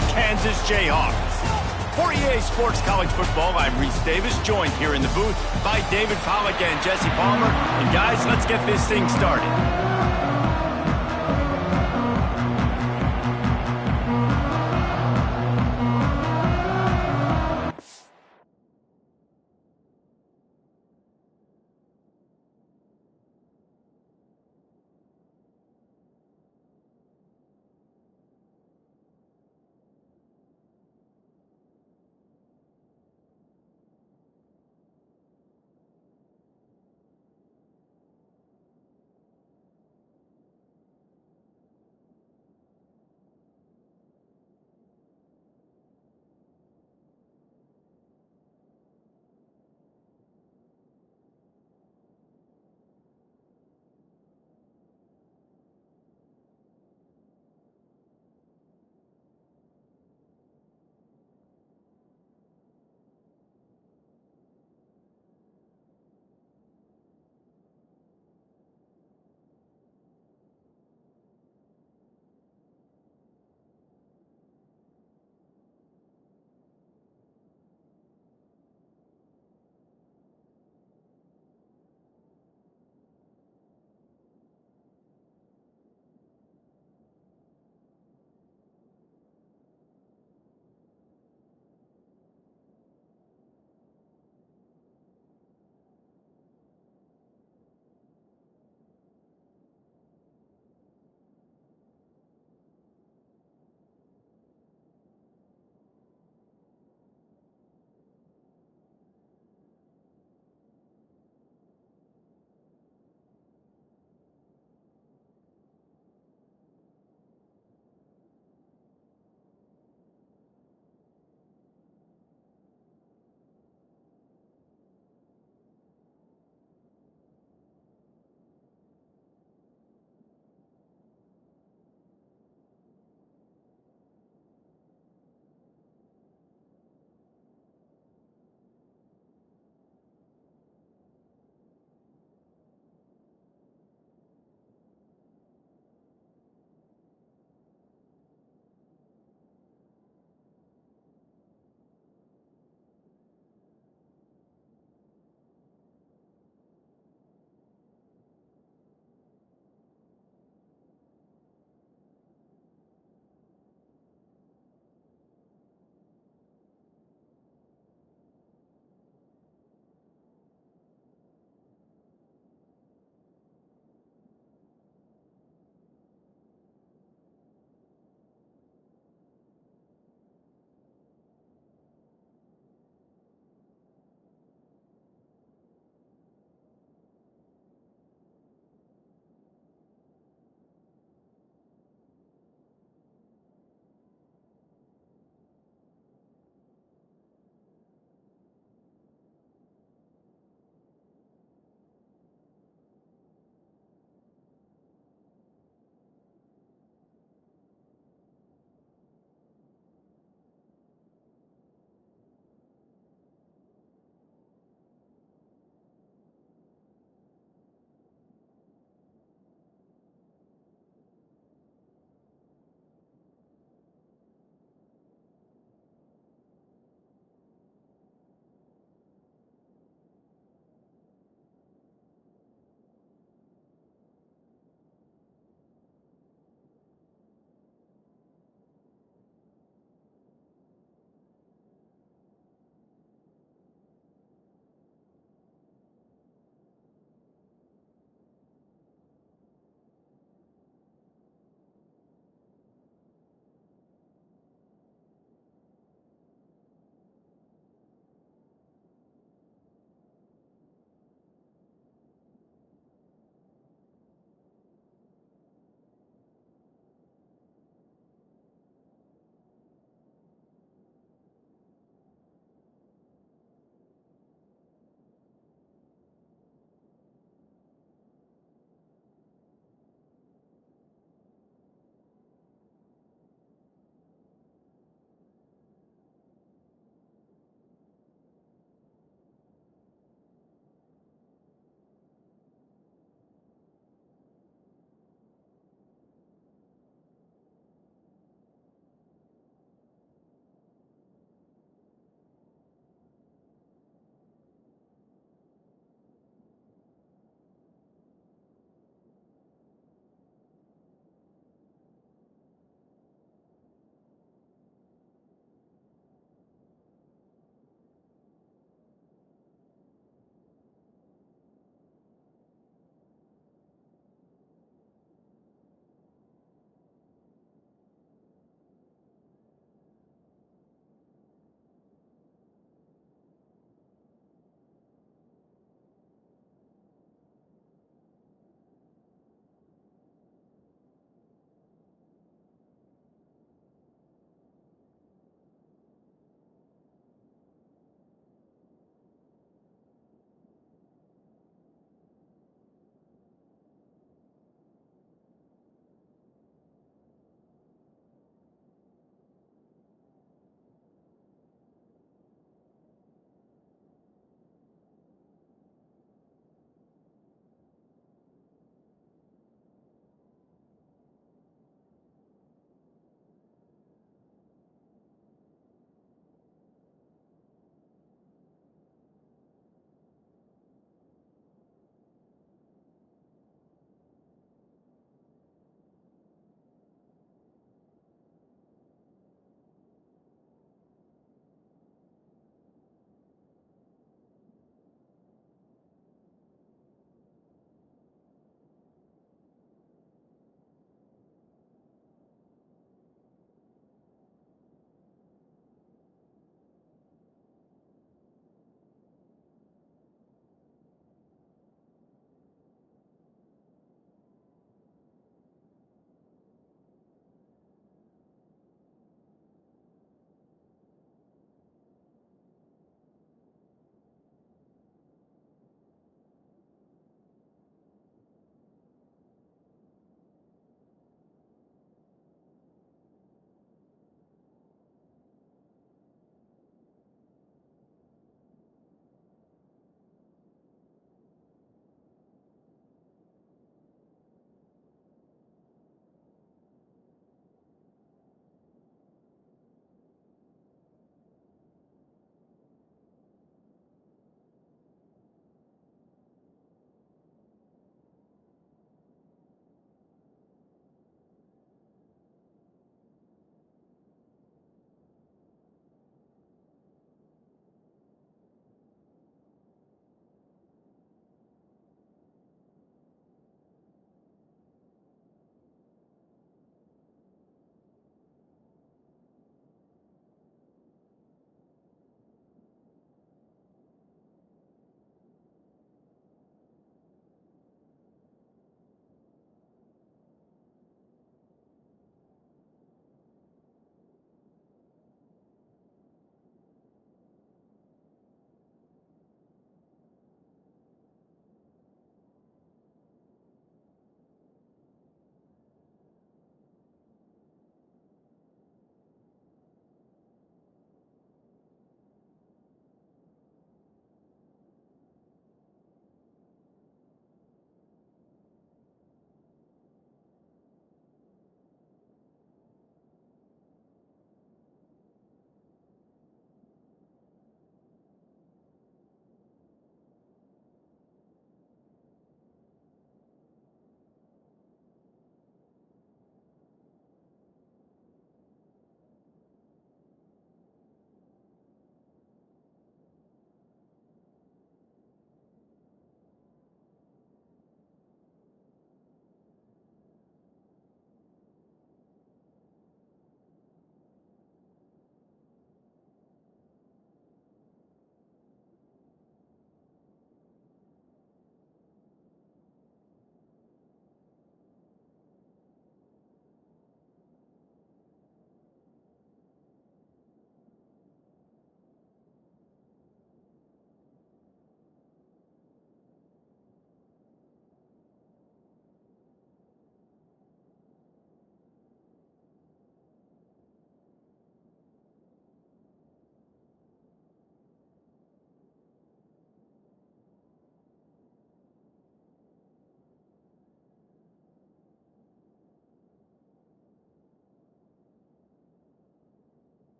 the Kansas Jayhawks. For EA Sports College Football, I'm Reese Davis, joined here in the booth by David Pollack and Jesse Palmer. And guys, let's get this thing started.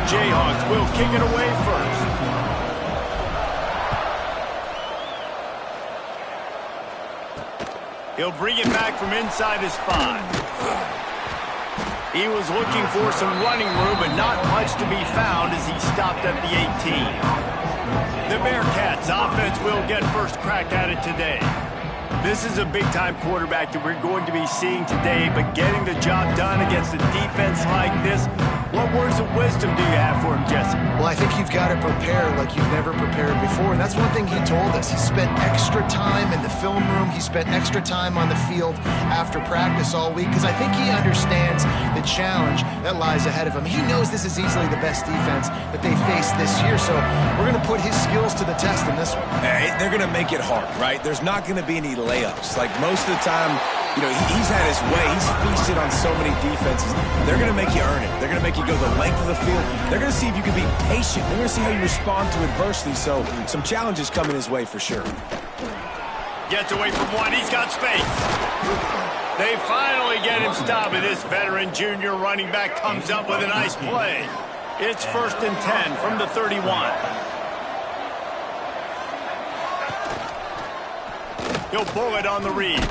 Jayhawks will kick it away first. He'll bring it back from inside his 5. He was looking for some running room, but not much to be found as he stopped at the 18. The Bearcats offense will get first crack at it today. This is a big-time quarterback that we're going to be seeing today, but getting the job done against a defense like this, what words of wisdom do you have for him, Jesse? Well, I think you've got to prepare like you've never prepared before, and that's one thing he told us. He spent extra time in the film room. He spent extra time on the field after practice all week because I think he understands the challenge that lies ahead of him. He knows this is easily the best defense that they faced this year, so we're going to put his skills to the test in this one. They're going to make it hard, right? There's not going to be any layups. Like most of the time, you know, he's had his way. He's feasted on so many defenses. They're going to make you earn it. They're going to make you go the length of the field. They're going to see if you can be patient. They're going to see how you respond to adversity. So some challenges coming his way for sure. Gets away from one. He's got space. They finally get him stopped, and this veteran junior running back comes up with a nice play. It's 1st and 10 from the 31. He'll pull it on the read.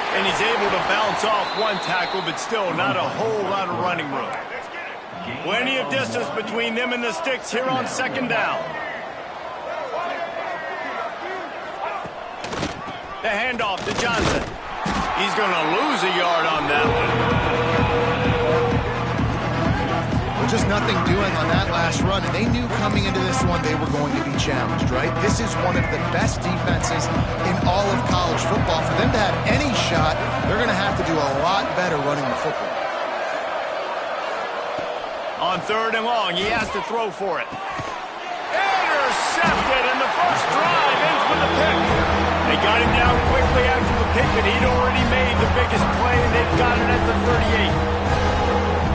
And he's able to bounce off one tackle, but still not a whole lot of running room. Plenty of distance between them and the sticks here on 2nd down. The handoff to Johnson. He's going to lose a yard on that one. Just nothing doing on that last run, and they knew coming into this one they were going to be challenged, right? This is one of the best defenses in all of college football. For them to have any shot, they're going to have to do a lot better running the football. On 3rd and long, he has to throw for it. Intercepted, and the first drive ends with a pick. They got him down quickly after the pick, but he'd already made the biggest play, and they've got it at the 38.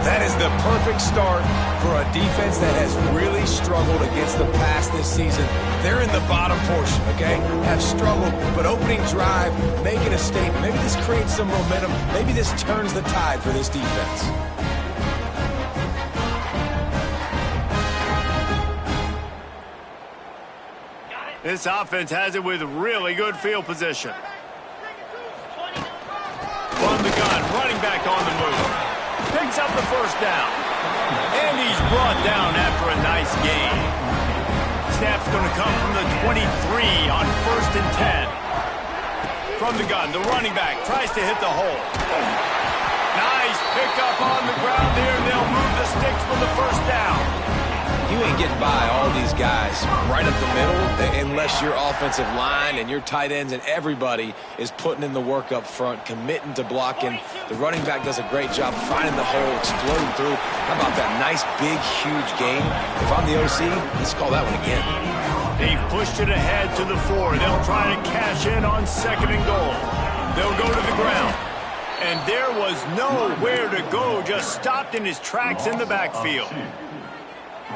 That is the perfect start for a defense that has really struggled against the pass this season. They're in the bottom portion, okay? Have struggled, but opening drive, making a statement. Maybe this creates some momentum. Maybe this turns the tide for this defense. This offense has it with really good field position. From the gun, running back on the move. Picks up the 1st down. And he's brought down after a nice gain. Snap's going to come from the 23 on 1st and 10. From the gun, the running back tries to hit the hole. Nice pickup on the ground there, and they'll move the sticks for the 1st down. You ain't getting by all these guys right up the middle unless your offensive line and your tight ends and everybody is putting in the work up front, committing to blocking. The running back does a great job finding the hole, exploding through. How about that nice, big, huge gain? If I'm the OC, let's call that one again. They've pushed it ahead to the 4. They'll try to cash in on 2nd and goal. They'll go to the ground. And there was nowhere to go, just stopped in his tracks in the backfield.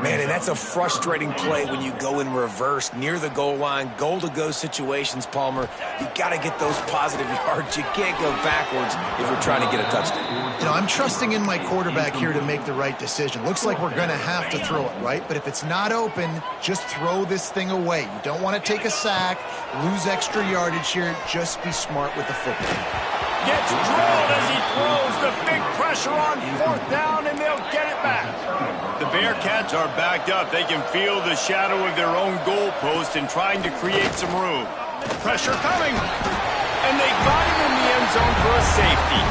Man, and that's a frustrating play when you go in reverse near the goal line, goal-to-go situations, Palmer. You got to get those positive yards. You can't go backwards if you're trying to get a touchdown. You know, I'm trusting in my quarterback here to make the right decision. Looks like we're going to have to throw it, right? But if it's not open, just throw this thing away. You don't want to take a sack, lose extra yardage here. Just be smart with the football. Gets drilled as he throws. The big pressure on 4th down, and they'll get it back. The Bearcats are backed up. They can feel the shadow of their own goalpost and trying to create some room. Pressure coming. And they got him in the end zone for a safety.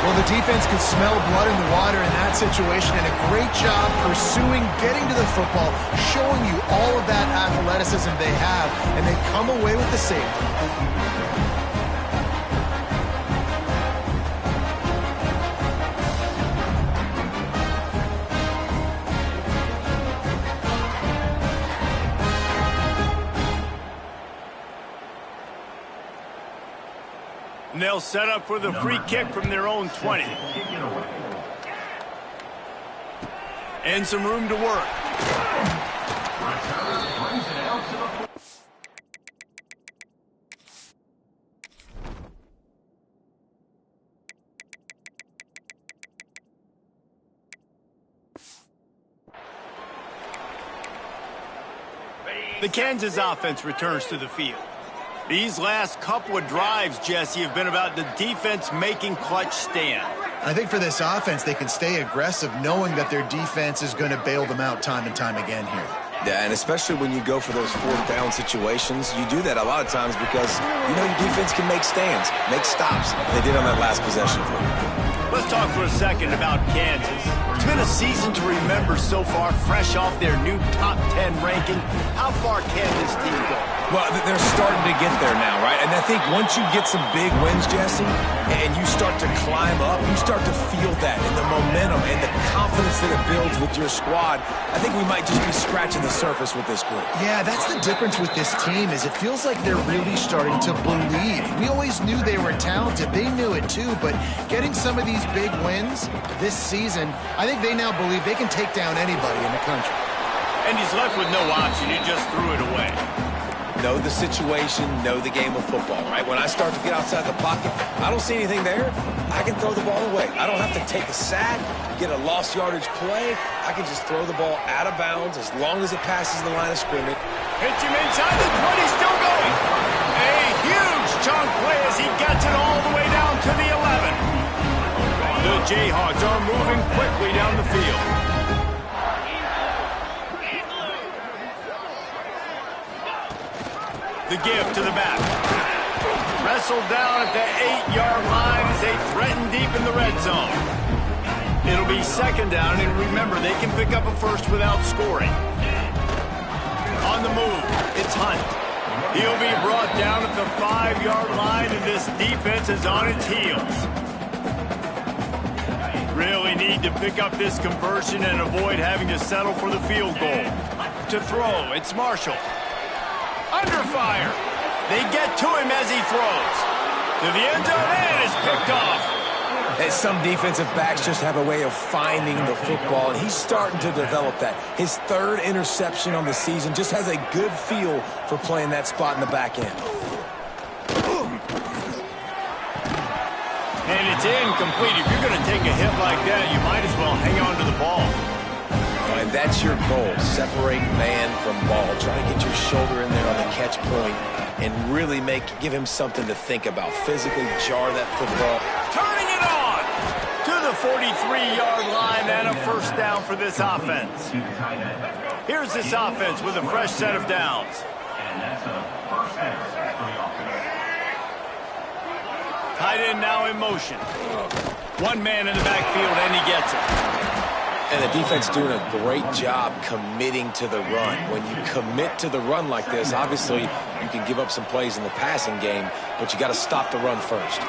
Well, the defense could smell blood in the water in that situation, and a great job pursuing, getting to the football, showing you all of that athleticism they have, and they come away with the safety. And they'll set up for the free kick from their own 20. And some room to work. The Kansas offense returns to the field. These last couple of drives, Jesse, have been about the defense making clutch stand. I think for this offense, they can stay aggressive knowing that their defense is going to bail them out time and time again here. Yeah, and especially when you go for those fourth down situations, you do that a lot of times because you know your defense can make stands, make stops. They did on that last possession for you. Let's talk for a second about Kansas. It's been a season to remember so far, fresh off their new top 10 ranking. How far can this team go? Well, they're starting to get there now, right? And I think once you get some big wins, Jesse, and you start to climb up, you start to feel that and the momentum and the confidence that it builds with your squad. I think we might just be scratching the surface with this group. Yeah, that's the difference with this team is it feels like they're really starting to believe. We always knew they were talented. They knew it too, but getting some of these big wins this season, I think they now believe they can take down anybody in the country. And he's left with no option. He just threw it away. Know the situation, know the game of football, right? When I start to get outside the pocket, I don't see anything there, I can throw the ball away. I don't have to take a sack, get a lost yardage play. I can just throw the ball out of bounds as long as it passes the line of scrimmage. Hits him inside the 20, still going. A huge chunk play as he gets it all the way down to the 11. The Jayhawks are moving quickly down the field. The give to the back. Wrestled down at the 8-yard line as they threaten deep in the red zone. It'll be second down, and remember, they can pick up a first without scoring. On the move, it's Hunt. He'll be brought down at the 5-yard line, and this defense is on its heels. Really need to pick up this conversion and avoid having to settle for the field goal. To throw, it's Marshall. Under fire. They get to him as he throws. To the end zone, and it's picked off. And some defensive backs just have a way of finding the football, and he's starting to develop that. His third interception on the season, just has a good feel for playing that spot in the back end. And it's incomplete. If you're going to take a hit like that, you might as well hang on to the ball. And that's your goal, separate man from ball. Try to get your shoulder in there on the catch point and really give him something to think about. Physically jar that football. Turning it on to the 43-yard line and a first down for this offense. Here's this offense with a fresh set of downs. Tight end now in motion. One man in the backfield, and he gets it. And the defense doing a great job committing to the run. When you commit to the run like this, obviously you can give up some plays in the passing game, but you got to stop the run first.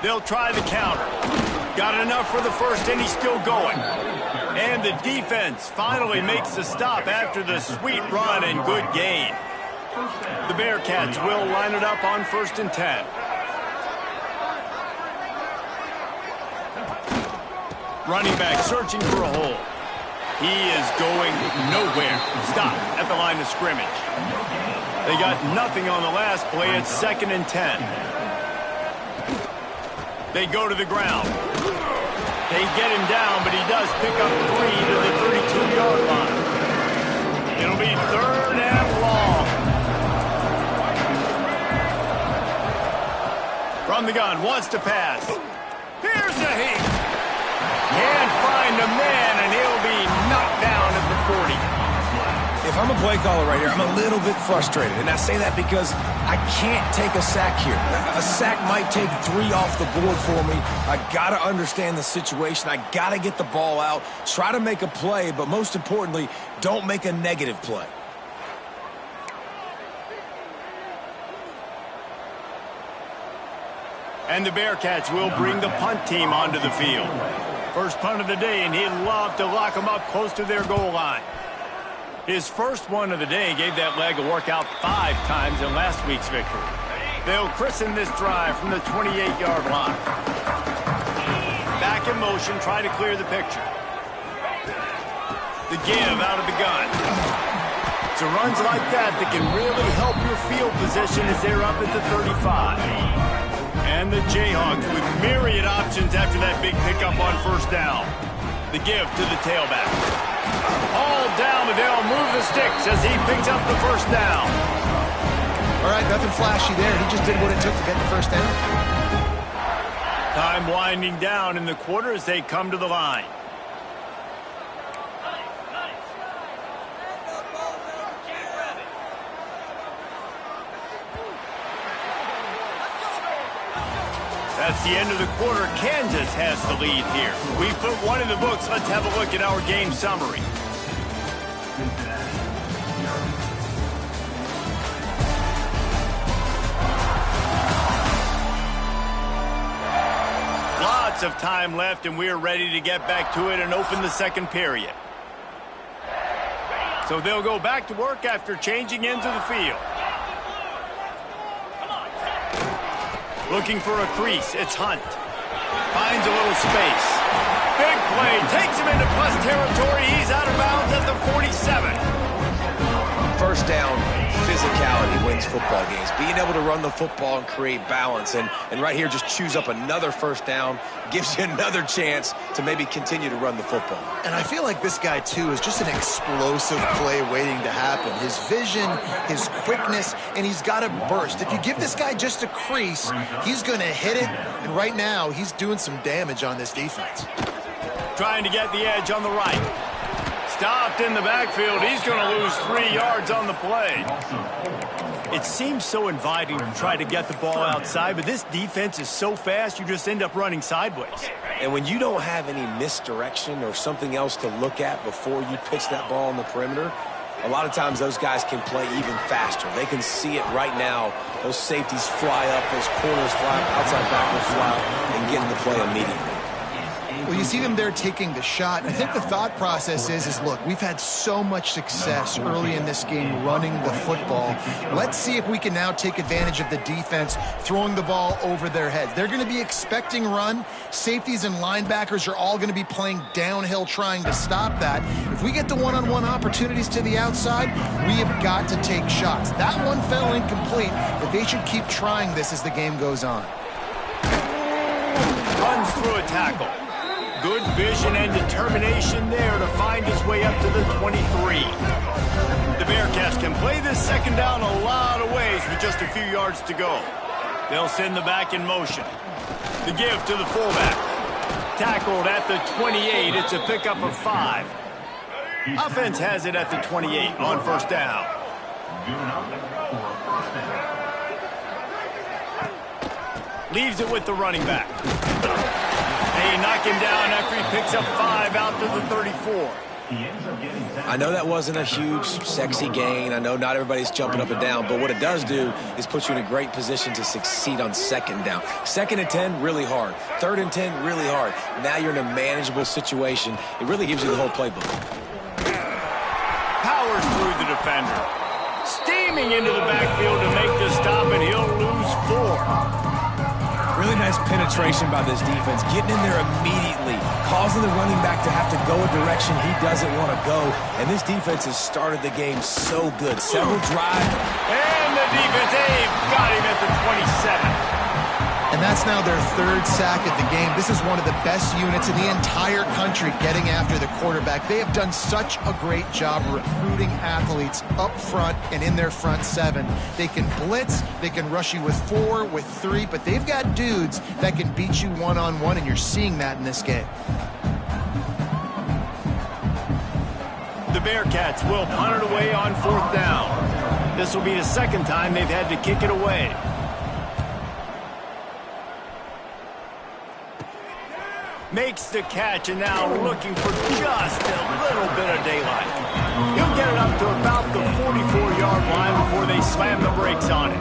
They'll try the counter. Got enough for the first, and he's still going. And the defense finally makes the stop after the sweet run and good gain. The Bearcats will line it up on 1st and 10. Running back searching for a hole. He is going nowhere. Stop at the line of scrimmage. They got nothing on the last play. It's 2nd and 10. They go to the ground. They get him down, but he does pick up 3 to the 32-yard line. It'll be 3rd and long. From the gun, wants to pass. Here's a hit. Can't find a man, and he'll be knocked down at the 40. If I'm a play caller right here, I'm a little bit frustrated. And I say that because I can't take a sack here. A sack might take 3 off the board for me. I got to understand the situation. I got to get the ball out, try to make a play, but most importantly, don't make a negative play. And the Bearcats will bring the punt team onto the field. First punt of the day, and he'd love to lock them up close to their goal line. His first one of the day gave that leg a workout 5 times in last week's victory. They'll christen this drive from the 28-yard line. Back in motion, try to clear the picture. The give out of the gun. It's runs like that can really help your field position as they're up at the 35. And the Jayhawks with myriad options after that big pickup on 1st down. The give to the tailback. hauled down, but they'll move the sticks as he picks up the first down. All right, nothing flashy there. He just did what it took to get the first down. Time winding down in the quarter as they come to the line. That's the end of the quarter. Kansas has the lead here. We put one in the books. Let's have a look at our game summary. Lots of time left, and we are ready to get back to it and open the second period. So they'll go back to work after changing into the field. Looking for a crease, it's Hunt. Finds a little space. Big play, takes him into plus territory. He's out of bounds at the 47. First down, physicality wins football games. Being able to run the football and create balance. And right here, just choose up another first down. Gives you another chance to maybe continue to run the football. And I feel like this guy, too, is just an explosive play waiting to happen. His vision, his quickness, and he's got a burst. If you give this guy just a crease, he's going to hit it. And right now, he's doing some damage on this defense. Trying to get the edge on the right. Stopped in the backfield. He's going to lose 3 yards on the play. It seems so inviting to try to get the ball outside, but this defense is so fast, you just end up running sideways. And when you don't have any misdirection or something else to look at before you pitch that ball on the perimeter, a lot of times those guys can play even faster. They can see it right now. Those safeties fly up, those corners fly up, outside backers fly up, and get in the play immediately. Well, you see them there taking the shot. I think the thought process is look, we've had so much success early in this game running the football. Let's see if we can now take advantage of the defense throwing the ball over their heads. They're going to be expecting run. Safeties and linebackers are all going to be playing downhill trying to stop that. If we get the one-on-one opportunities to the outside, we have got to take shots. That one fell incomplete, but they should keep trying this as the game goes on. Runs through a tackle. Good vision and determination there to find his way up to the 23. The Bearcats can play this second down a lot of ways with just a few yards to go. They'll send the back in motion. The give to the fullback. Tackled at the 28. It's a pickup of 5. Offense has it at the 28 on first down. Leaves it with the running back. They knock him down after he picks up 5 out to the 34. I know that wasn't a huge, sexy gain. I know not everybody's jumping up and down, but what it does do is put you in a great position to succeed on second down. Second and 10, really hard. Third and 10, really hard. Now you're in a manageable situation. It really gives you the whole playbook. Powers through the defender. Steaming into the backfield to make the stop, and he'll lose 4. Really nice penetration by this defense, getting in there immediately, causing the running back to have to go a direction he doesn't want to go. And this defense has started the game so good. Several drives. And the defense, they've got him at the 27. And that's now their 3rd sack of the game. This is one of the best units in the entire country getting after the quarterback. They have done such a great job recruiting athletes up front and in their front 7. They can blitz, they can rush you with 4, with 3, but they've got dudes that can beat you one-on-one, and you're seeing that in this game. The Bearcats will punt it away on 4th down. This will be the 2nd time they've had to kick it away. Makes the catch, and now looking for just a little bit of daylight. He'll get it up to about the 44-yard line before they slam the brakes on it.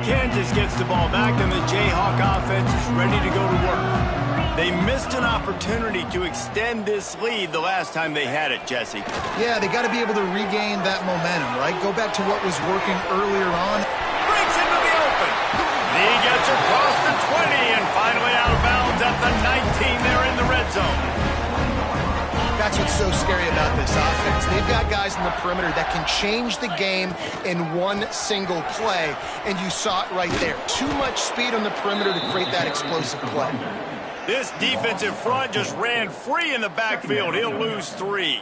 Kansas gets the ball back, and the Jayhawk offense is ready to go to work. They missed an opportunity to extend this lead the last time they had it, Jesse. Yeah, they got to be able to regain that momentum, right? Go back to what was working earlier on. Breaks into the open. He gets across the 20 and finally out of bounds at the 19 there in the red zone. That's what's so scary about this offense. They've got guys in the perimeter that can change the game in one single play, and you saw it right there. Too much speed on the perimeter to create that explosive play. This defensive front just ran free in the backfield. He'll lose 3.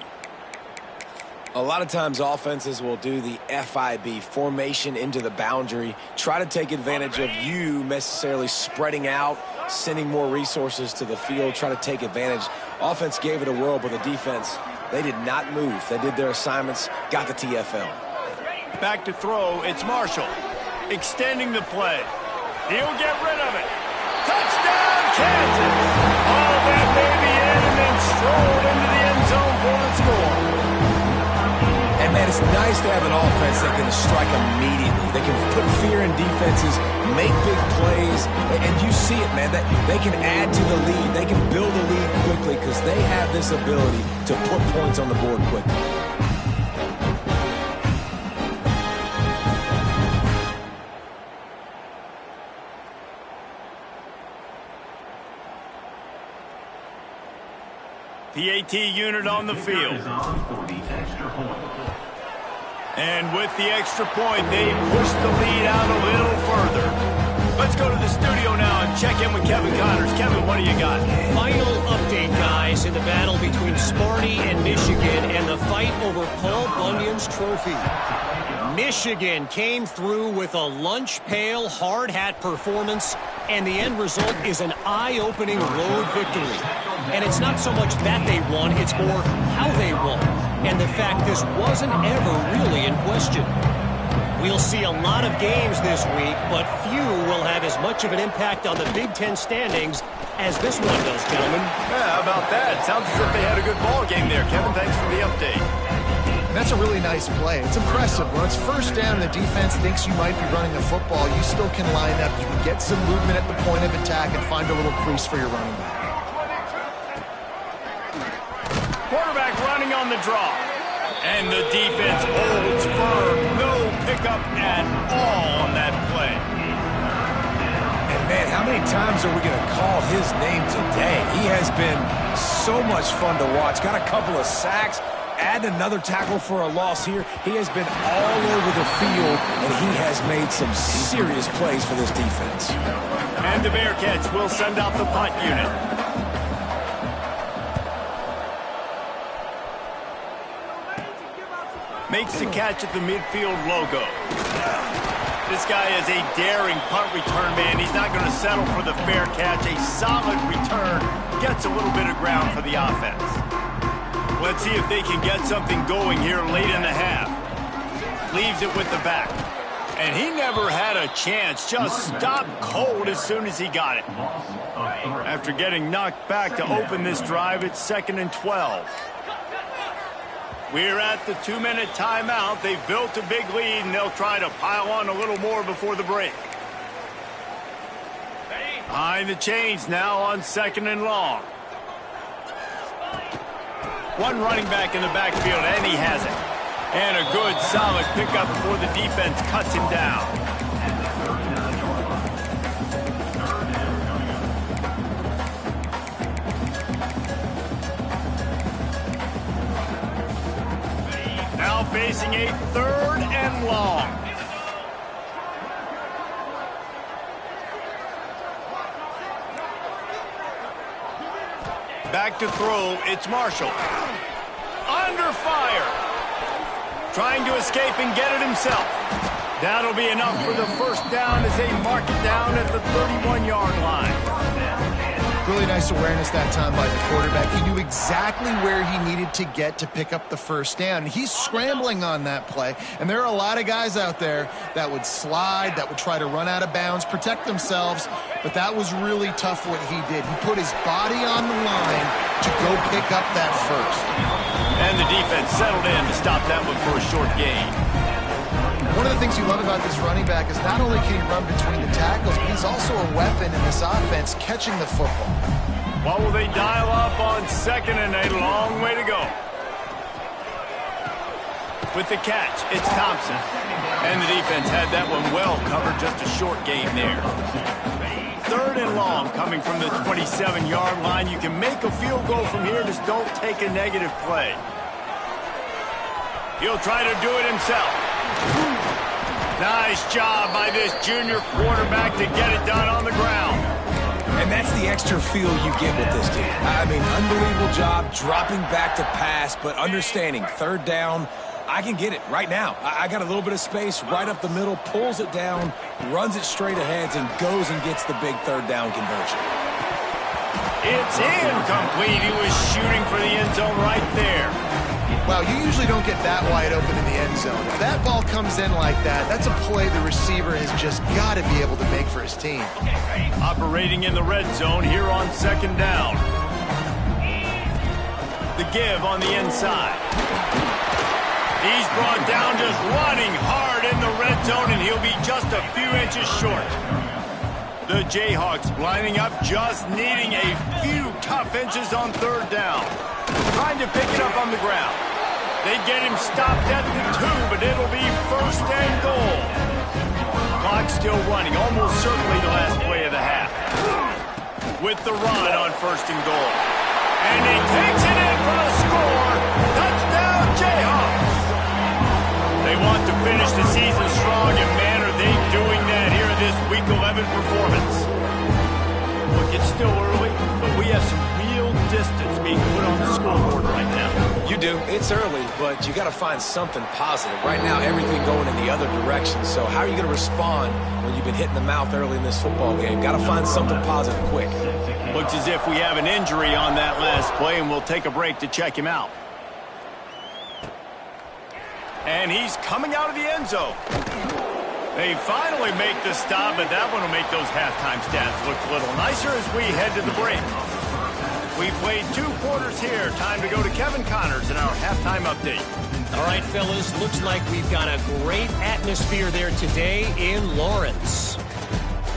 A lot of times offenses will do the FIB, formation into the boundary, try to take advantage of you necessarily spreading out, sending more resources to the field, try to take advantage. Offense gave it a whirl, but the defense, they did not move. They did their assignments, got the TFL. Back to throw, it's Marshall. Extending the play. He'll get rid of it. Touchdown, Kansas! All that baby in and then strolled into the end zone for the score. And, man, it's nice to have an offense that can strike immediately. They can put fear in defenses, make big plays, and you see it, man. That they can add to the lead. They can build a lead quickly because they have this ability to put points on the board quickly. PAT unit on the field. And with the extra point, they push the lead out a little further. Let's go to the studio now and check in with Kevin Connors. Kevin, what do you got? Final update, guys, in the battle between Sparty and Michigan and the fight over Paul Bunyan's trophy. Michigan came through with a lunch pail hard hat performance, and the end result is an eye-opening road victory. And it's not so much that they won, it's more how they won, and the fact this wasn't ever really in question. We'll see a lot of games this week, but few will have as much of an impact on the Big Ten standings as this one does, gentlemen. Yeah, how about that? Sounds as if they had a good ball game there. Kevin, thanks for the update. And that's a really nice play. It's impressive. When it's first down and the defense thinks you might be running the football, you still can line up. You can get some movement at the point of attack and find a little crease for your running back. Quarterback running on the draw. And the defense holds firm. No pickup at all on that play. And, man, how many times are we going to call his name today? He has been so much fun to watch. Got a couple of sacks. Add another tackle for a loss here. He has been all over the field, and he has made some serious plays for this defense. And the Bearcats will send out the punt unit. Makes the catch at the midfield logo. This guy is a daring punt return man. He's not going to settle for the fair catch. A solid return. Gets a little bit of ground for the offense. Let's see if they can get something going here late in the half. Leaves it with the back. And he never had a chance. Just stopped cold as soon as he got it. After getting knocked back to open this drive, it's 2nd and 12. We're at the 2-minute timeout. They've built a big lead, and they'll try to pile on a little more before the break. Behind the chains now on 2nd and long. One running back in the backfield, and he has it. And a good, solid pickup before the defense cuts him down. Now facing a 3rd and long. Back to throw, it's Marshall. Under fire. Trying to escape and get it himself. That'll be enough for the first down as they mark it down at the 31-yard line. Really nice awareness that time by the quarterback. He knew exactly where he needed to get to pick up the first down. He's scrambling on that play, and there are a lot of guys out there that would slide, that would try to run out of bounds, protect themselves, but that was really tough what he did. He put his body on the line to go pick up that first. And the defense settled in to stop that one for a short gain. One of the things you love about this running back is not only can he run between the tackles, but he's also a weapon in this offense catching the football. What will they dial up on 2nd and a long way to go? With the catch, it's Thompson. And the defense had that one well covered, just a short gain there. 3rd and long coming from the 27-yard line. You can make a field goal from here, just don't take a negative play. He'll try to do it himself. Nice job by this junior quarterback to get it done on the ground. And that's the extra feel you get with this team. I mean, unbelievable job dropping back to pass, but understanding third down, I can get it right now. I got a little bit of space right up the middle, pulls it down, runs it straight ahead, and goes and gets the big third down conversion. It's incomplete. He was shooting for the end zone right there. Wow, you usually don't get that wide open in the end zone. If that ball comes in like that, that's a play the receiver has just got to be able to make for his team. Operating in the red zone here on second down. The give on the inside. He's brought down just running hard in the red zone, and he'll be just a few inches short. The Jayhawks lining up, just needing a few tough inches on third down. Trying to pick it up on the ground. They get him stopped at the 2, but it'll be first and goal. Clock still running, almost certainly the last play of the half. With the run on first and goal. And he takes it in for the score. Touchdown, Jayhawks. They want to finish the season strong, and man, are they doing that here in this Week 11 performance. Look, it's still early, but we have some real distance being put on the scoreboard right now. You do. It's early, but you got to find something positive. Right now, everything going in the other direction. So how are you going to respond when you've been hit in the mouth early in this football game? Got to find something positive quick. Looks as if we have an injury on that last play, and we'll take a break to check him out. And he's coming out of the end zone. They finally make the stop, but that one will make those halftime stats look a little nicer as we head to the break. We played 2 quarters here. Time to go to Kevin Connors in our halftime update. All right, fellas, looks like we've got a great atmosphere there today in Lawrence.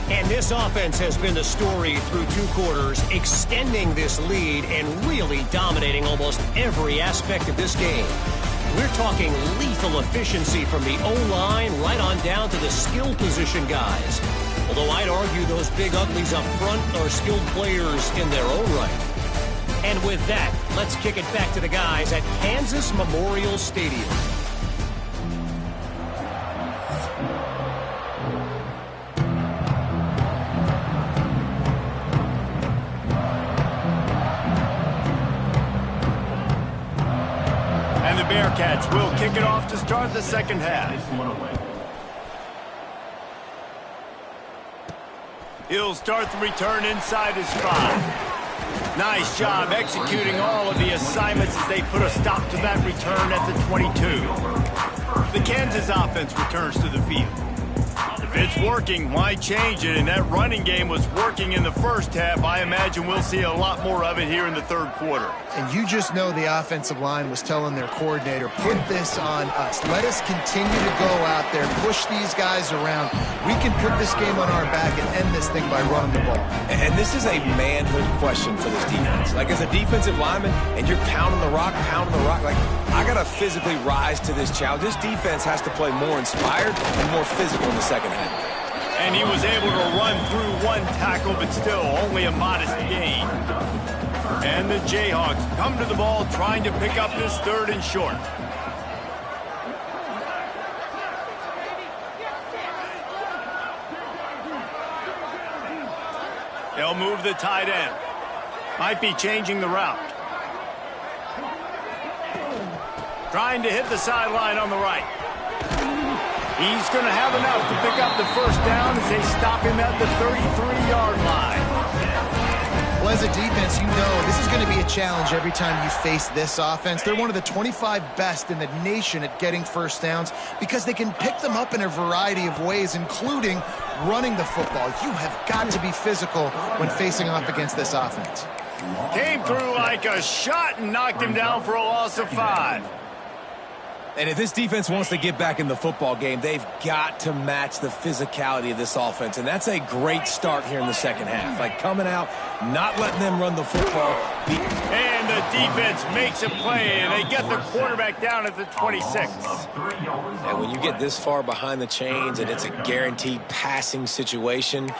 And this offense has been the story through 2 quarters, extending this lead and really dominating almost every aspect of this game. We're talking lethal efficiency from the O-line right on down to the skill position guys. Although I'd argue those big uglies up front are skilled players in their own right. And with that, let's kick it back to the guys at Kansas Memorial Stadium. And the Bearcats will kick it off to start the second half. He'll start the return inside his 5. Nice job executing all of the assignments as they put a stop to that return at the 22. The Kansas offense returns to the field. If it's working, why change it? And that running game was working in the first half. I imagine we'll see a lot more of it here in the third quarter. And you just know the offensive line was telling their coordinator, put this on us. Let us continue to go out there, push these guys around. We can put this game on our back and end this thing by running the ball. And this is a manhood question for this defense. Like, as a defensive lineman, and you're pounding the rock, like, I got to physically rise to this challenge. This defense has to play more inspired and more physical in the second half. And he was able to run through 1 tackle, but still only a modest gain. And the Jayhawks come to the ball trying to pick up this 3rd and short. They'll move the tight end. Might be changing the route. Trying to hit the sideline on the right. He's going to have enough to pick up the first down as they stop him at the 33-yard line. Well, as a defense, you know this is going to be a challenge every time you face this offense. They're one of the 25 best in the nation at getting first downs because they can pick them up in a variety of ways, including running the football. You have got to be physical when facing off against this offense. Came through like a shot and knocked him down for a loss of 5. And if this defense wants to get back in the football game, they've got to match the physicality of this offense. And that's a great start here in the second half. Like, coming out, not letting them run the football. And the defense makes a play, and they get the quarterback down at the 26. And when you get this far behind the chains and it's a guaranteed passing situation,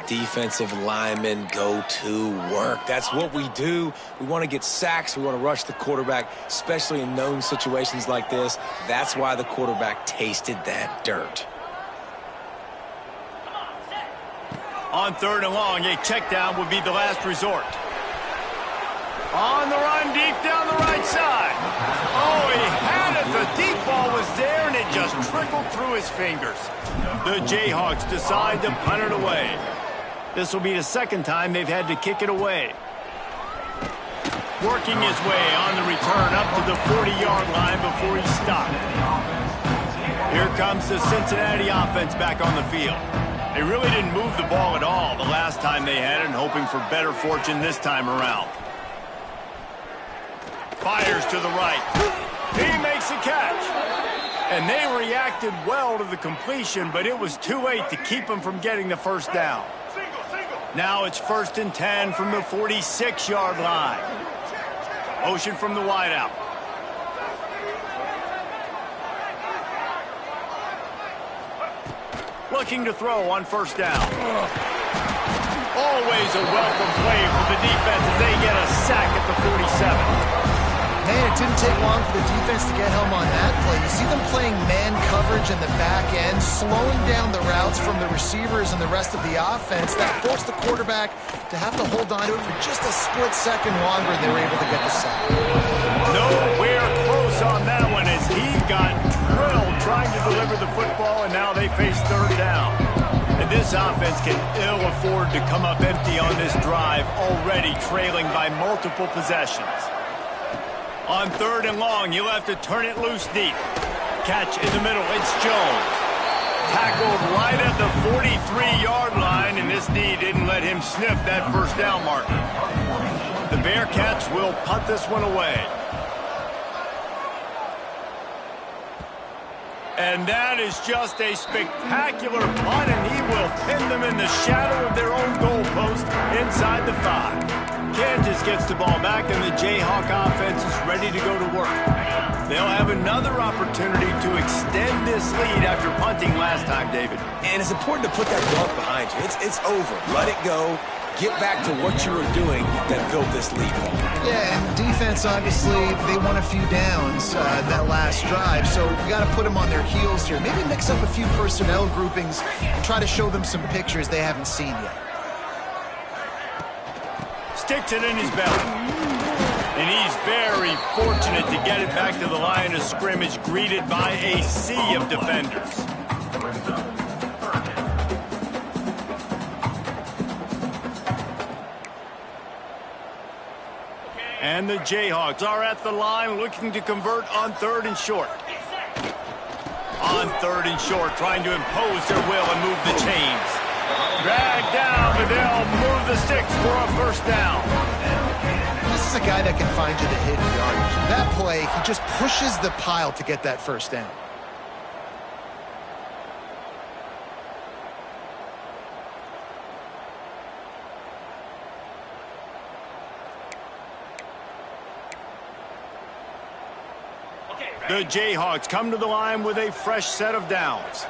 defensive linemen go to work. That's what we do. We want to get sacks. We want to rush the quarterback, especially in known situations like this. That's why the quarterback tasted that dirt. On 3rd and long, a check down would be the last resort. On the run, deep down the right side. Oh, he had it. The deep ball was there, and it just trickled through his fingers. The Jayhawks decide to punt it away. This will be the second time they've had to kick it away. Working his way on the return up to the 40-yard line before he stopped. Here comes the Cincinnati offense back on the field. They really didn't move the ball at all the last time they had it, and hoping for better fortune this time around. Fires to the right. He makes a catch. And they reacted well to the completion, but it was too late to keep him from getting the first down. Now it's 1st and 10 from the 46-yard line. Motion from the wideout. Looking to throw on 1st down. Always a welcome play for the defense as they get a sack at the 47. Man, it didn't take long for the defense to get home on that play. You see them playing man coverage in the back end, slowing down the routes from the receivers and the rest of the offense. That forced the quarterback to have to hold on to it for just a split second longer, and they were able to get the sack. Nowhere close on that one as he got drilled trying to deliver the football, and now they face 3rd down. And this offense can ill afford to come up empty on this drive, already trailing by multiple possessions. On 3rd and long, you'll have to turn it loose deep. Catch in the middle, it's Jones. Tackled right at the 43-yard line, and this knee didn't let him sniff that first down marker. The Bearcats will punt this one away. And that is just a spectacular punt, and he will pin them in the shadow of their own goalpost inside the 5. Kansas gets the ball back, and the Jayhawk offense is ready to go to work. They'll have another opportunity to extend this lead after punting last time, David. And it's important to put that bump behind you. It's over. Let it go. Get back to what you were doing that built this lead. Yeah, and defense, obviously, they won a few downs that last drive, so we got to put them on their heels here. Maybe mix up a few personnel groupings and try to show them some pictures they haven't seen yet. Sticks it in his belly. And he's very fortunate to get it back to the line of scrimmage, greeted by a sea of defenders. And the Jayhawks are at the line looking to convert on 3rd and short. On 3rd and short, trying to impose their will and move the chains. Drag down, but they'll move the sticks for a 1st down. This is a guy that can find you the hidden yardage. That play, he just pushes the pile to get that 1st down. The Jayhawks come to the line with a fresh set of downs.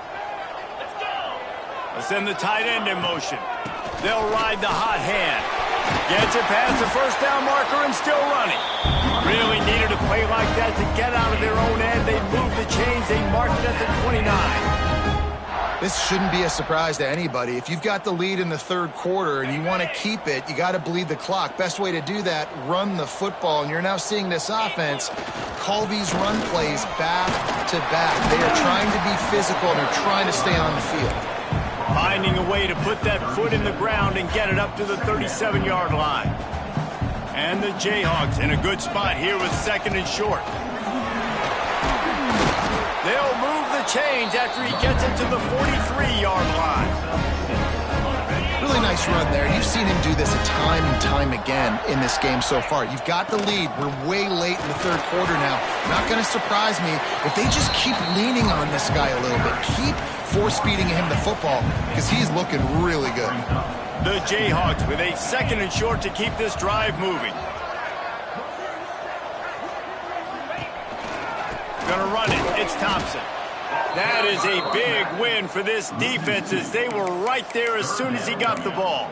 Let's send the tight end in motion. They'll ride the hot hand. Gets it past the 1st down marker and still running. Really needed a play like that to get out of their own end. They moved the chains. They marked it at the 29. This shouldn't be a surprise to anybody. If you've got the lead in the 3rd quarter and you want to keep it, you got to bleed the clock. Best way to do that, run the football. And you're now seeing this offense call these run plays back to back. They are trying to be physical, and they're trying to stay on the field. Finding a way to put that foot in the ground and get it up to the 37-yard line. And the Jayhawks in a good spot here with 2nd and short. They'll move the chains after he gets it to the 43-yard line. Really nice run there. You've seen him do this time and time again in this game so far. You've got the lead. We're way late in the 3rd quarter now. Not going to surprise me if they just keep leaning on this guy a little bit. Keep force-feeding him the football because he's looking really good. The Jayhawks with a 2nd and short to keep this drive moving. Gonna run it. It's Thompson. That is a big win for this defense as they were right there as soon as he got the ball.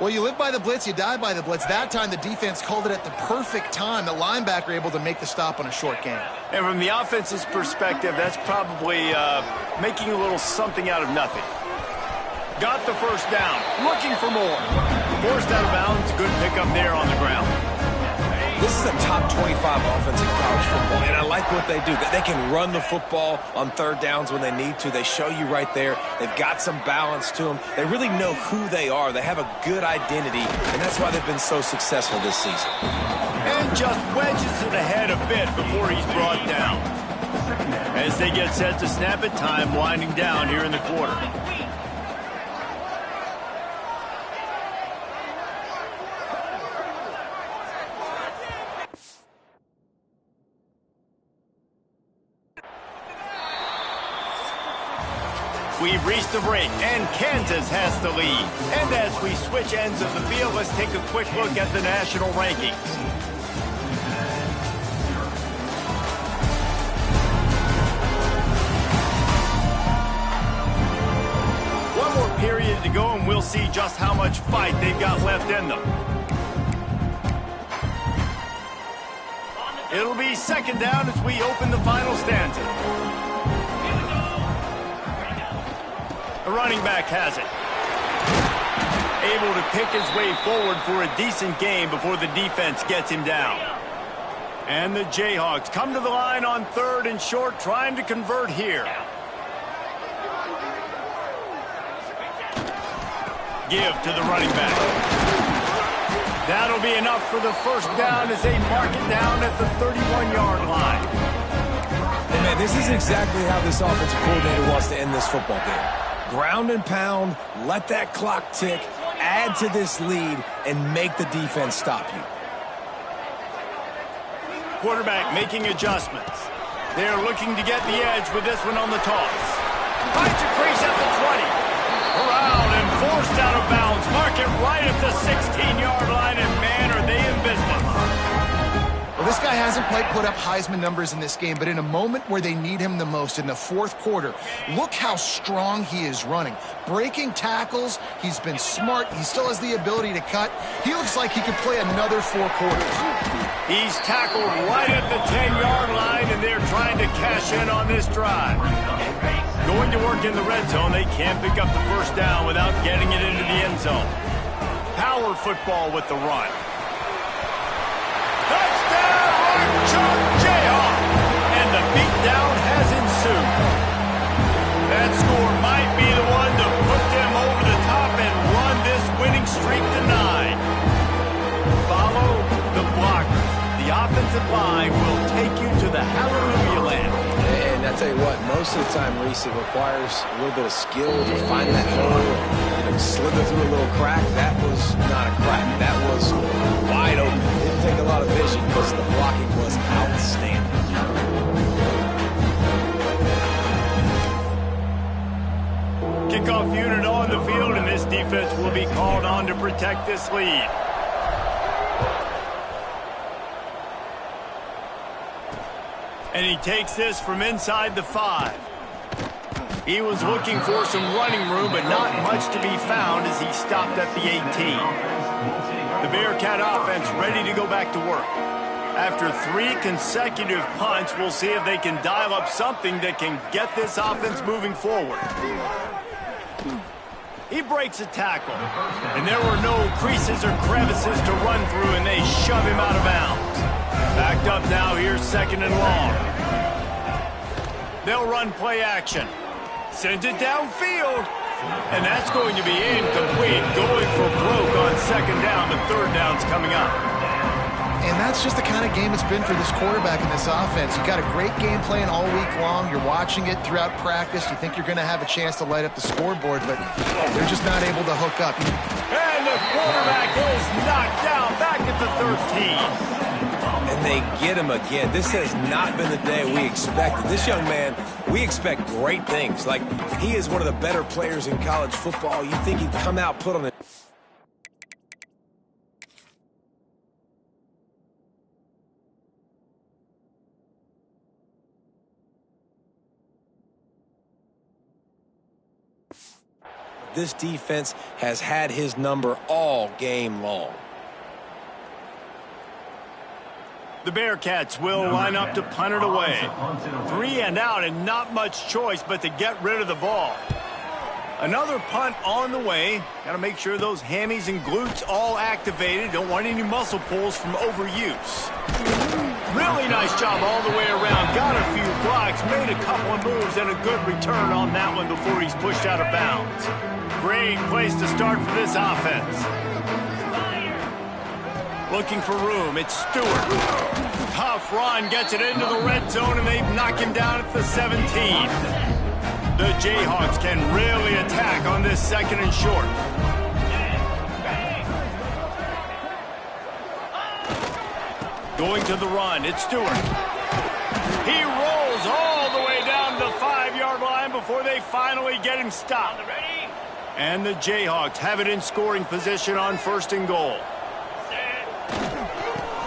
Well, you live by the blitz, you die by the blitz. That time the defense called it at the perfect time. The linebacker able to make the stop on a short gain. And from the offense's perspective, that's probably making a little something out of nothing. Got the first down. Looking for more. Forced out of bounds. Good pickup there on the ground. This is a top 25 offense in college football, and I like what they do. They can run the football on third downs when they need to. They show you right there. They've got some balance to them. They really know who they are. They have a good identity, and that's why they've been so successful this season. And just wedges it ahead a bit before he's brought down. As they get set to snap it, time winding down here in the quarter. We've reached the break, and Kansas has the lead. And as we switch ends of the field, let's take a quick look at the national rankings. One more period to go, and we'll see just how much fight they've got left in them. It'll be second down as we open the final stanza. The running back has it. Able to pick his way forward for a decent gain before the defense gets him down. And the Jayhawks come to the line on third and short, trying to convert here. Give to the running back. That'll be enough for the first down as they mark it down at the 31-yard line. And man, this is exactly how this offensive coordinator wants to end this football game. Ground and pound, let that clock tick, add to this lead, and make the defense stop you. Quarterback making adjustments. They're looking to get the edge with this one on the toss. Finds a crease at the 20. Around and forced out of bounds. Mark it right at the 16-yard line, and man, are they in business. Well, this guy hasn't quite put up Heisman numbers in this game, but in a moment where they need him the most, in the fourth quarter, look how strong he is running. Breaking tackles, he's been smart, he still has the ability to cut. He looks like he could play another 4 quarters. He's tackled right at the 10-yard line, and they're trying to cash in on this drive. Going to work in the red zone, they can't pick up the first down without getting it into the end zone. Power football with the run. Chuck Jayhawk, and the beatdown has ensued. That score might be the one to put them over the top and run this winning streak to 9. Follow the blockers. The offensive line will take you to the hallelujah land. And I tell you what, most of the time, Reese, it requires a little bit of skill to find that hole and slither through a little crack. That was not a crack. That was wide open. It didn't take a lot of vision because the blocking was outstanding. Kickoff unit on the field, and this defense will be called on to protect this lead. And he takes this from inside the 5. He was looking for some running room, but not much to be found as he stopped at the 18. The Bearcat offense ready to go back to work. After 3 consecutive punts, we'll see if they can dial up something that can get this offense moving forward. He breaks a tackle, and there were no creases or crevices to run through, and they shove him out of bounds. Backed up now, here's second and long. They'll run play action. Sends it downfield. And that's going to be incomplete. Going for broke on second down, but third down's coming up. And that's just the kind of game it's been for this quarterback in this offense. You've got a great game plan all week long. You're watching it throughout practice. You think you're going to have a chance to light up the scoreboard, but they're just not able to hook up. And the quarterback is knocked down back at the 13. And they get him again. This has not been the day we expected. This young man, we expect great things. Like, he is one of the better players in college football. You think he'd come out, put on a... This defense has had his number all game long. The Bearcats will line up to punt it away. 3 and out, and not much choice but to get rid of the ball. Another punt on the way. Got to make sure those hammies and glutes all activated. Don't want any muscle pulls from overuse. Really nice job all the way around. Got a few blocks, made a couple of moves, and a good return on that one before he's pushed out of bounds. Great place to start for this offense. Looking for room. It's Stewart. Tough run. Gets it into the red zone, and they knock him down at the 17. The Jayhawks can really attack on this 2nd and short. Going to the run, it's Stewart. He rolls all the way down to the 5-yard line before they finally get him stopped. And the Jayhawks have it in scoring position on 1st and goal.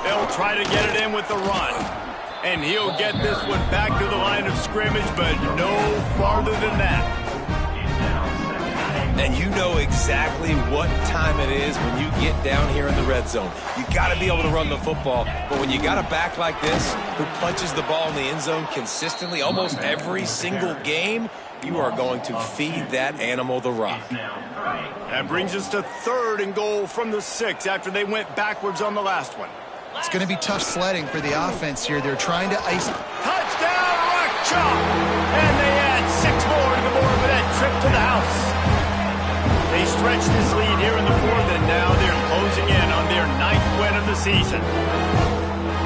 They'll try to get it in with the run. And he'll get this one back to the line of scrimmage, but no farther than that. And you know exactly what time it is when you get down here in the red zone. You got to be able to run the football, but when you got a back like this who punches the ball in the end zone consistently almost every single game, you are going to feed that animal the rock. That brings us to 3rd and goal from the 6 after they went backwards on the last one. It's going to be tough sledding for the offense here. They're trying to ice. Touchdown, Rock Chalk! And they add 6 more to the board with that trip to the house. They stretch this lead here in the 4th, and now they're closing in on their 9th win of the season.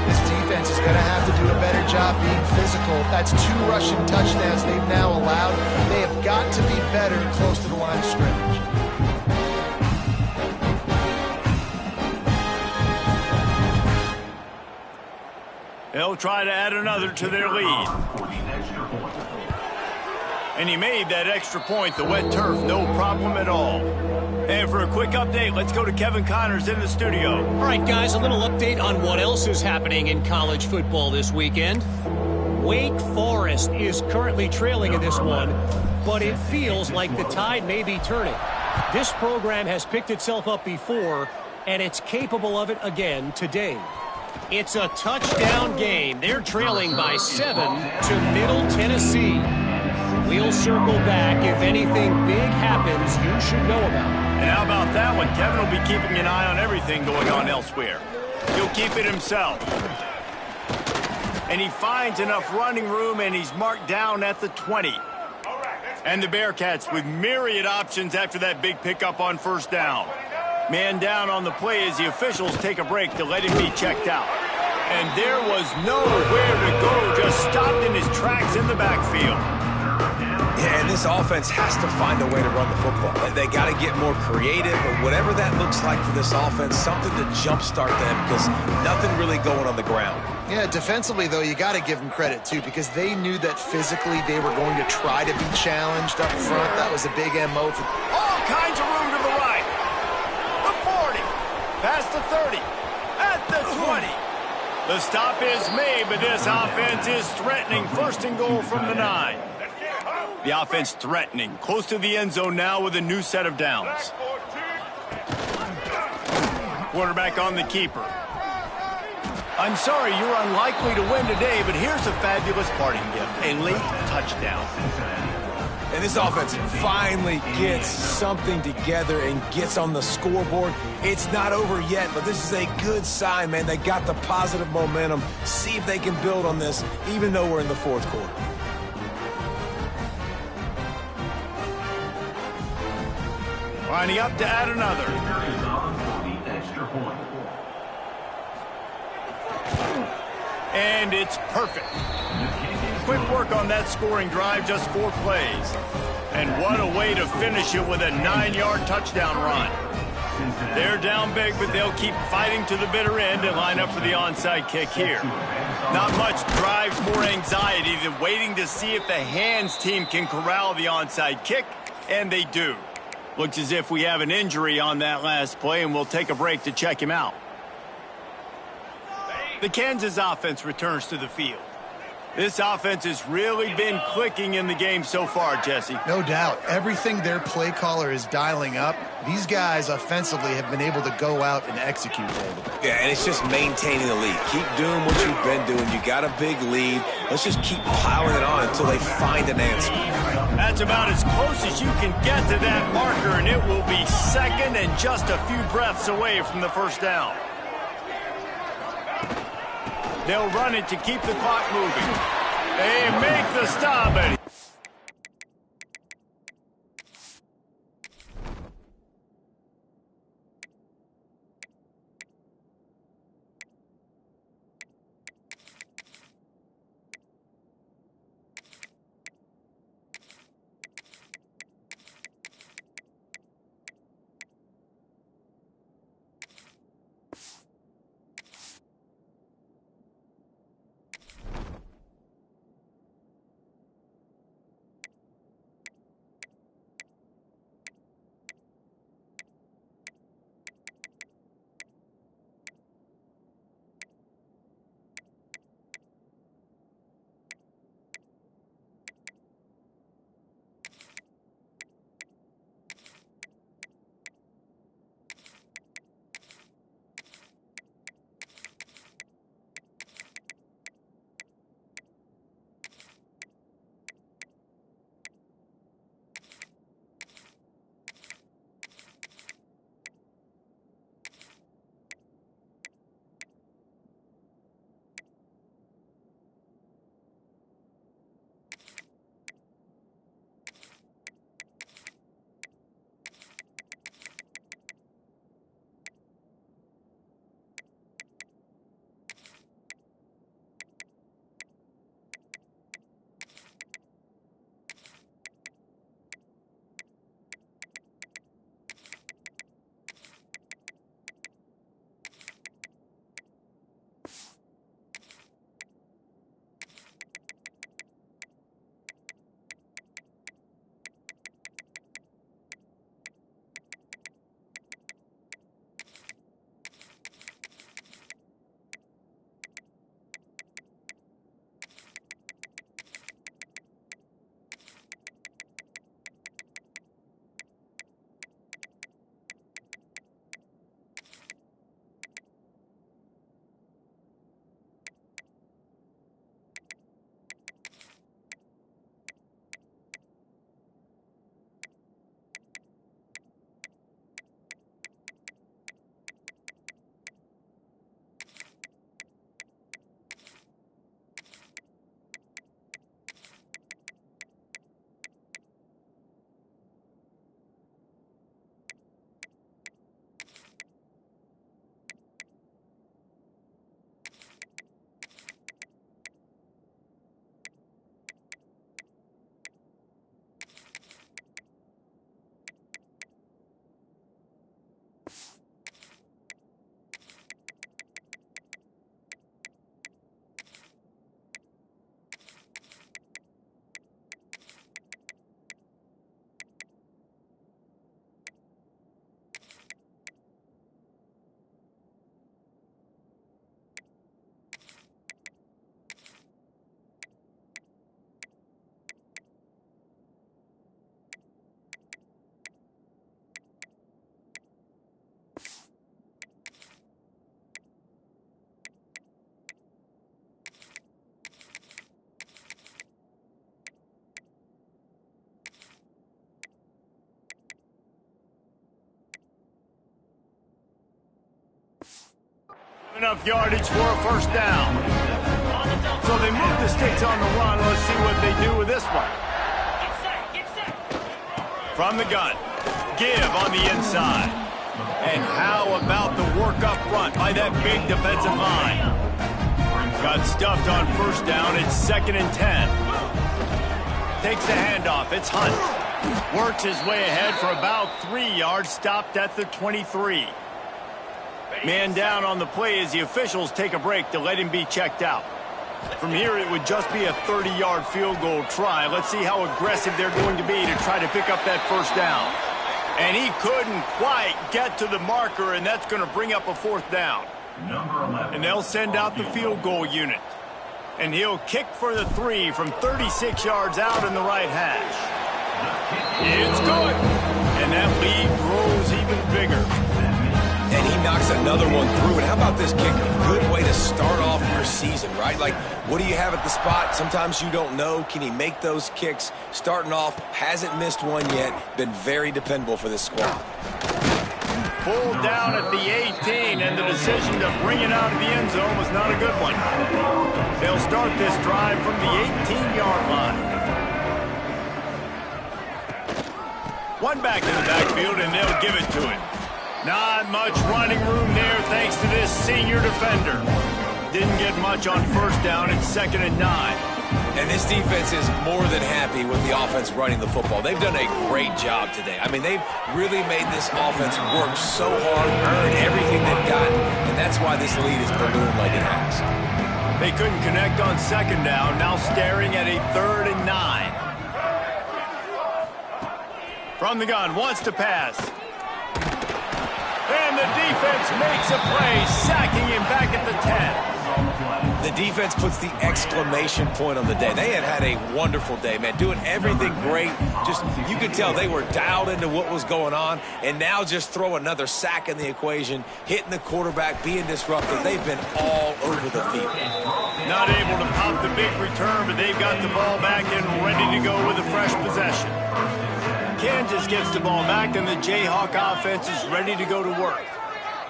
This defense is going to have to do a better job being physical. That's 2 rushing touchdowns they've now allowed. They have got to be better close to the line of scrimmage. They'll try to add another to their lead. And he made that extra point. The wet turf, no problem at all. And for a quick update, let's go to Kevin Connors in the studio. All right, guys, a little update on what else is happening in college football this weekend. Wake Forest is currently trailing in this one, but it feels like the tide may be turning. This program has picked itself up before, and it's capable of it again today. It's a touchdown game. They're trailing by 7 to Middle Tennessee. We'll circle back. If anything big happens, you should know about it. And how about that one? Kevin will be keeping an eye on everything going on elsewhere. He'll keep it himself. And he finds enough running room, and he's marked down at the 20. And the Bearcats with myriad options after that big pickup on 1st down. Man down on the play as the officials take a break to let him be checked out. And there was nowhere to go, just stopped in his tracks in the backfield. Yeah, and this offense has to find a way to run the football. They got to get more creative, or whatever that looks like for this offense, something to jumpstart them, because nothing really going on the ground. Yeah, defensively, though, you got to give them credit, too, because they knew that physically they were going to try to be challenged up front. That was a big MO for all kinds of room to the right. The 40, past the 30, at the 20. The stop is made, but this offense is threatening. 1st and goal from the 9. The offense threatening, close to the end zone now with a new set of downs. Quarterback on the keeper. I'm sorry, you're unlikely to win today, but here's a fabulous parting gift, a late touchdown. And this offense finally gets something together and gets on the scoreboard. It's not over yet, but this is a good sign, man. They got the positive momentum. See if they can build on this, even though we're in the 4th quarter. Lining up to add another. And it's perfect. Quick work on that scoring drive, just 4 plays. And what a way to finish it with a 9-yard touchdown run. They're down big, but they'll keep fighting to the bitter end and line up for the onside kick here. Not much drives more anxiety than waiting to see if the hands team can corral the onside kick, and they do. Looks as if we have an injury on that last play, and we'll take a break to check him out. The Kansas offense returns to the field. This offense has really been clicking in the game so far, Jesse. No doubt. Everything their play caller is dialing up, these guys offensively have been able to go out and execute, David. Yeah, and it's just maintaining the lead. Keep doing what you've been doing. You got a big lead. Let's just keep piling it on until they find an answer. That's about as close as you can get to that marker, and it will be second and just a few breaths away from the first down. They'll run it to keep the clock moving. They make the stop. Enough yardage for a first down. So they move the sticks on the run. Let's see what they do with this one. From the gun. Give on the inside. And how about the work up front by that big defensive line? Got stuffed on first down. It's 2nd and 10. Takes the handoff. It's Hunt. Works his way ahead for about 3 yards. Stopped at the 23. Man down on the play as the officials take a break to let him be checked out. From here, it would just be a 30-yard field goal try. Let's see how aggressive they're going to be to try to pick up that first down. And he couldn't quite get to the marker, and that's going to bring up a 4th down. And they'll send out the field goal unit. And he'll kick for the 3 from 36 yards out in the right hash. It's good. And that lead grows even bigger. And he knocks another one through. And how about this kicker? Good way to start off your season, right? Like, what do you have at the spot? Sometimes you don't know. Can he make those kicks? Starting off, hasn't missed one yet. Been very dependable for this squad. Pulled down at the 18, and the decision to bring it out of the end zone was not a good one. They'll start this drive from the 18-yard line. One back in the backfield, and they'll give it to him. Not much running room there thanks to this senior defender. Didn't get much on first down. It's 2nd and 9. And this defense is more than happy with the offense running the football. They've done a great job today. I mean, they've really made this offense work so hard, earn everything they've gotten, and that's why this lead is ballooned like it has. They couldn't connect on 2nd down, now staring at a 3rd and 9. From the gun, wants to pass. And the defense makes a play, sacking him back at the 10. The defense puts the exclamation point on the day. They have had a wonderful day, man, doing everything great. Just, you could tell they were dialed into what was going on, and now just throw another sack in the equation, hitting the quarterback, being disruptive. They've been all over the field. Not able to pop the big return, but they've got the ball back and ready to go with a fresh possession. Kansas gets the ball back, and the Jayhawk offense is ready to go to work.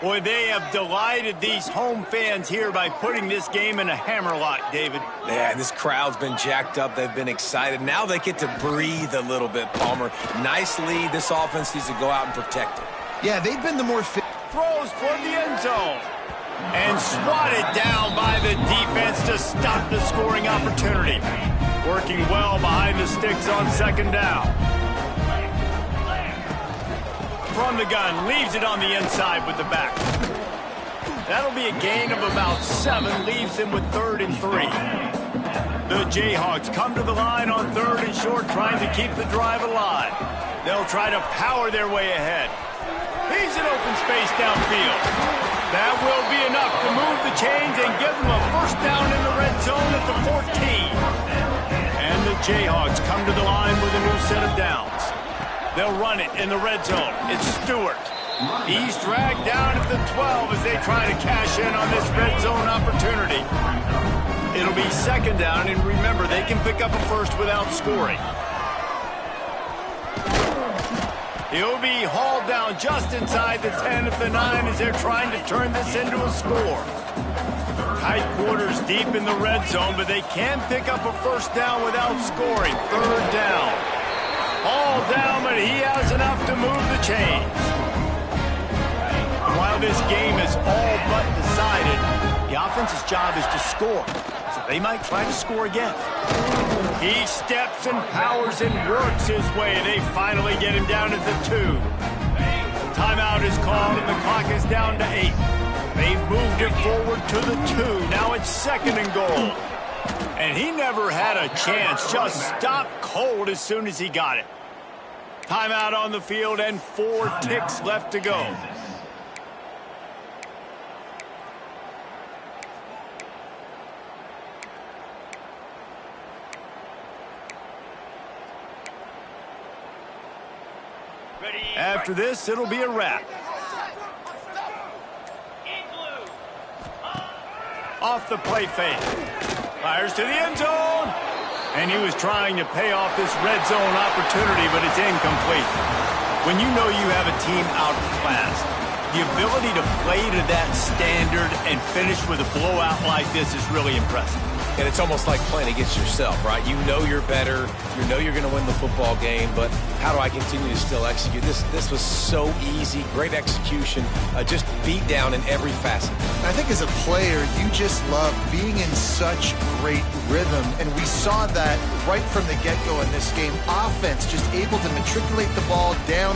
Boy, they have delighted these home fans here by putting this game in a hammerlock, David. Yeah, this crowd's been jacked up. They've been excited. Now they get to breathe a little bit, Palmer. Nice lead. This offense needs to go out and protect it. Yeah, they've been the more fit. Throws toward the end zone. And swatted down by the defense to stop the scoring opportunity. Working well behind the sticks on 2nd down. From the gun, leaves it on the inside with the back. That'll be a gain of about 7, leaves him with 3rd and 3. The Jayhawks come to the line on 3rd and short, trying to keep the drive alive. They'll try to power their way ahead. He's in open space downfield. That will be enough to move the chains and give them a first down in the red zone at the 14. And the Jayhawks come to the line with a new set of downs. They'll run it in the red zone. It's Stewart. He's dragged down at the 12 as they try to cash in on this red zone opportunity. It'll be 2nd down, and remember, they can pick up a first without scoring. He'll be hauled down just inside the 10 at the 9 as they're trying to turn this into a score. Tight quarters deep in the red zone, but they can pick up a first down without scoring. 3rd down. All down, but he has enough to move the chains. And while this game is all but decided, the offense's job is to score. So they might try to score again. He steps and powers and works his way. They finally get him down at the 2. Timeout is called, and the clock is down to 8. They've moved it forward to the 2. Now it's 2nd and goal. And he never had a chance, just stopped cold as soon as he got it. Timeout on the field and 4 ticks left to go. After this, it'll be a wrap. Off the play fake. Fires to the end zone. And he was trying to pay off this red zone opportunity, but it's incomplete. When you know you have a team outclassed, the ability to play to that standard and finish with a blowout like this is really impressive. And it's almost like playing against yourself, right? You know you're better. You know you're going to win the football game, but how do I continue to still execute? This was so easy. Great execution. Just beat down in every facet. I think as a player, you just love being in such great rhythm, and we saw that right from the get-go in this game. Offense just able to matriculate the ball down